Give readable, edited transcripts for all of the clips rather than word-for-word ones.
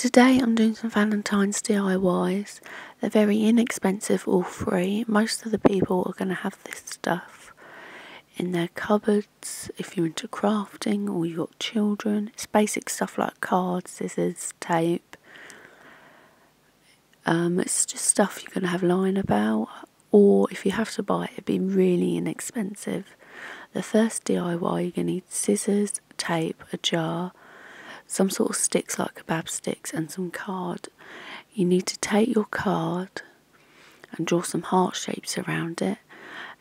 Today I'm doing some Valentine's DIYs. They're very inexpensive, all free. Most of the people are going to have this stuff in their cupboards if you're into crafting or you've got children. It's basic stuff like cards, scissors, tape. It's just stuff you're going to have lying about, or if you have to buy it, it'd be really inexpensive. The first DIY, you're going to need scissors, tape, a jar, some sort of sticks like kebab sticks, and some card. You need to take your card and draw some heart shapes around it,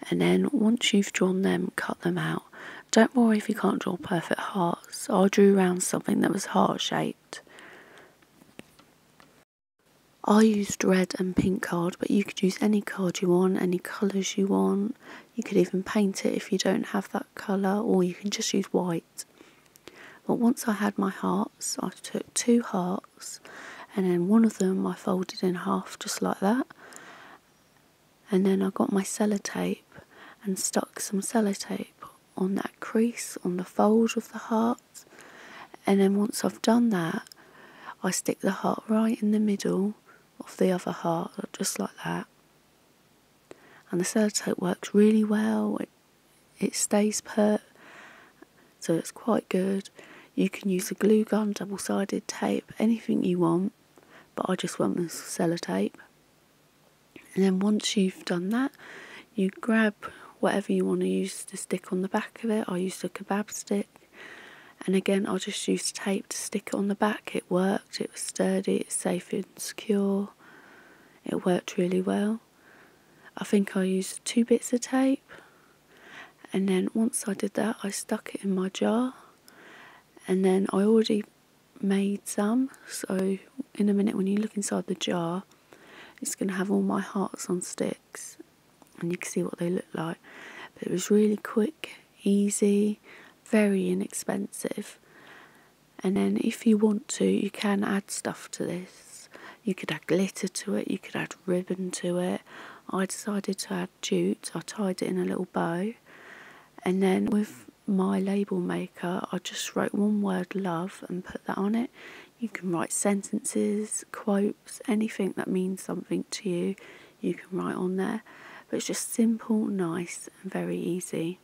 and then once you've drawn them, cut them out. Don't worry if you can't draw perfect hearts. I drew around something that was heart shaped. I used red and pink card, but you could use any card you want, any colours you want. You could even paint it if you don't have that colour, or you can just use white. But once I had my hearts, I took 2 hearts, and then one of them I folded in half just like that. And then I got my sellotape and stuck some sellotape on that crease, on the fold of the heart. And then once I've done that, I stick the heart right in the middle of the other heart, just like that. And the sellotape works really well. It stays put, so it's quite good. You can use a glue gun, double-sided tape, anything you want, but I just want the sellotape. And then once you've done that, you grab whatever you want to use to stick on the back of it. I used a kebab stick, and again I just used tape to stick it on the back. It worked, it was sturdy, it's safe and secure. It worked really well. I think I used 2 bits of tape, and then once I did that, I stuck it in my jar. And then I already made some, so in a minute when you look inside the jar, it's going to have all my hearts on sticks, and you can see what they look like. But it was really quick, easy, very inexpensive. And then if you want to, you can add stuff to this. You could add glitter to it, you could add ribbon to it. I decided to add jute. I tied it in a little bow, and then with my label maker, I just wrote one word, love, and put that on it. You can write sentences, quotes, anything that means something to you, you can write on there. But it's just simple, nice, and very easy,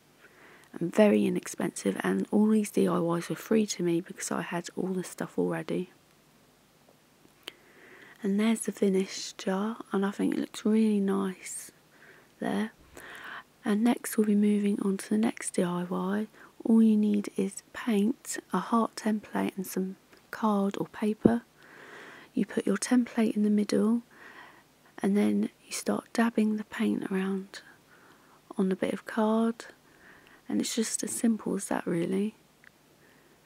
and very inexpensive. And all these DIYs were free to me because I had all the stuff already. And there's the finished jar, and I think it looks really nice there. And next we'll be moving on to the next DIY. All you need is paint, a heart template and some card or paper. You put your template in the middle, and then you start dabbing the paint around on the bit of card, and it's just as simple as that really.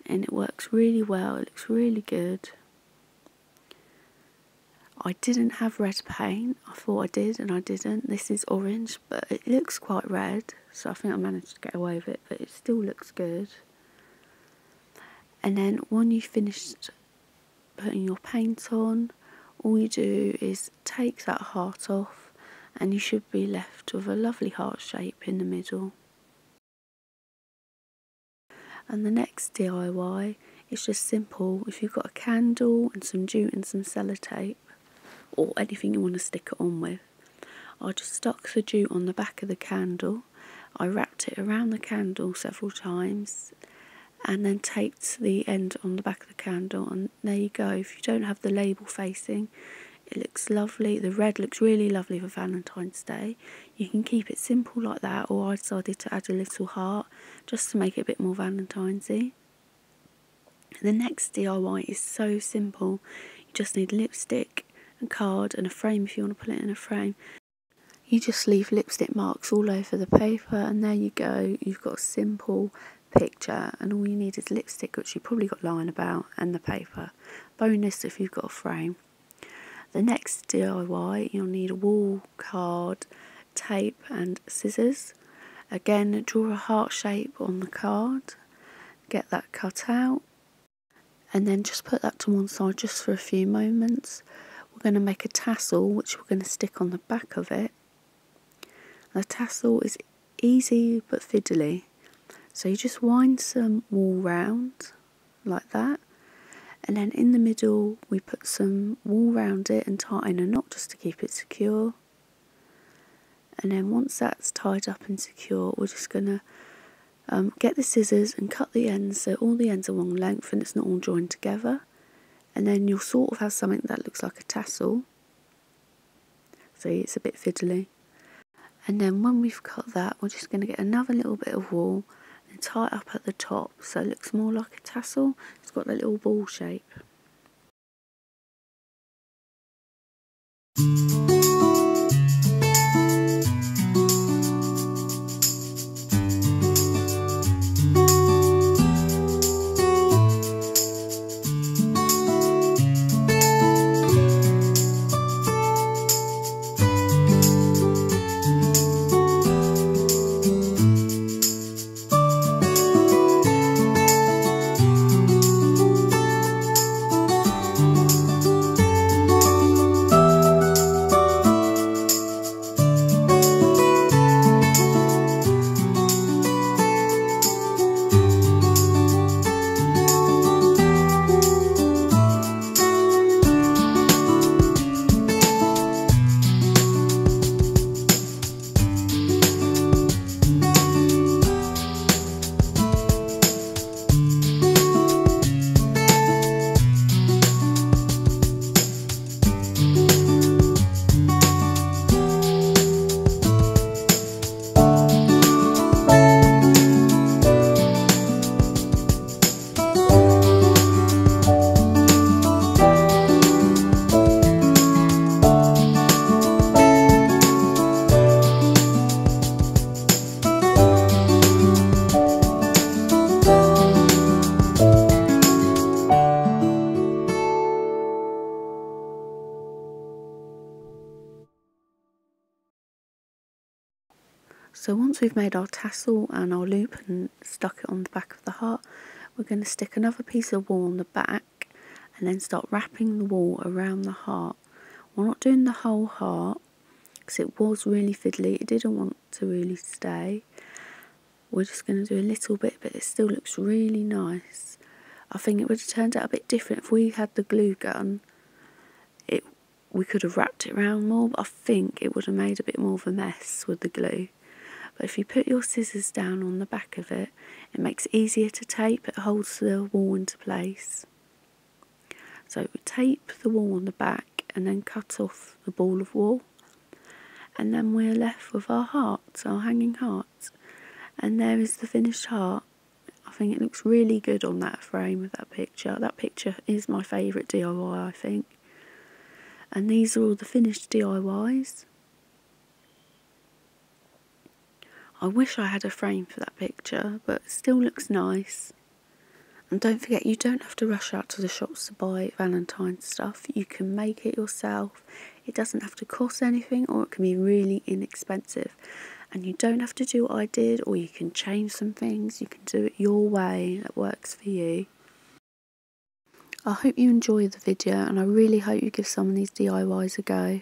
And it works really well, it looks really good. I didn't have red paint. I thought I did and I didn't. This is orange, but it looks quite red, so I think I managed to get away with it, but it still looks good. And then when you've finished putting your paint on, all you do is take that heart off, and you should be left with a lovely heart shape in the middle. And the next DIY is just simple. If you've got a candle and some jute and some sellotape, or anything you want to stick it on with, I just stuck the jute on the back of the candle. I wrapped it around the candle several times, and then taped the end on the back of the candle, and there you go. If you don't have the label facing, it looks lovely. The red looks really lovely for Valentine's Day. You can keep it simple like that, or I decided to add a little heart just to make it a bit more Valentine's-y. The next DIY is so simple. You just need lipstick and card and a frame if you want to put it in a frame. You just leave lipstick marks all over the paper, and there you go. You've got a simple picture, and all you need is lipstick, which you probably got lying about, and the paper. Bonus if you've got a frame. The next DIY, you'll need a wall card, tape and scissors. Again, draw a heart shape on the card, get that cut out, and then just put that to one side just for a few moments. We're going to make a tassel which we're going to stick on the back of it. The tassel is easy but fiddly, so you just wind some wool round like that, And then in the middle we put some wool around it and tighten a knot just to keep it secure. And then once that's tied up and secure, we're just going to get the scissors and cut the ends so all the ends are one length and it's not all joined together. And then you'll sort of have something that looks like a tassel. See, it's a bit fiddly. And then when we've cut that, we're just going to get another little bit of wool and tie it up at the top so it looks more like a tassel. It's got that little ball shape. So once we've made our tassel and our loop and stuck it on the back of the heart, we're going to stick another piece of wool on the back and then start wrapping the wool around the heart. We're not doing the whole heart because it was really fiddly, it didn't want to really stay. We're just going to do a little bit, but it still looks really nice. I think it would have turned out a bit different if we had the glue gun. We could have wrapped it around more, but I think it would have made a bit more of a mess with the glue. But if you put your scissors down on the back of it, it makes it easier to tape, it holds the wool into place. So we tape the wool on the back and then cut off the ball of wool. And then we're left with our heart, our hanging heart. And there is the finished heart. I think it looks really good on that frame with that picture. That picture is my favourite DIY, I think. And these are all the finished DIYs. I wish I had a frame for that picture, but it still looks nice. And don't forget, you don't have to rush out to the shops to buy Valentine stuff. You can make it yourself. It doesn't have to cost anything, or it can be really inexpensive. And you don't have to do what I did, or you can change some things. You can do it your way that works for you. I hope you enjoyed the video, and I really hope you give some of these DIYs a go.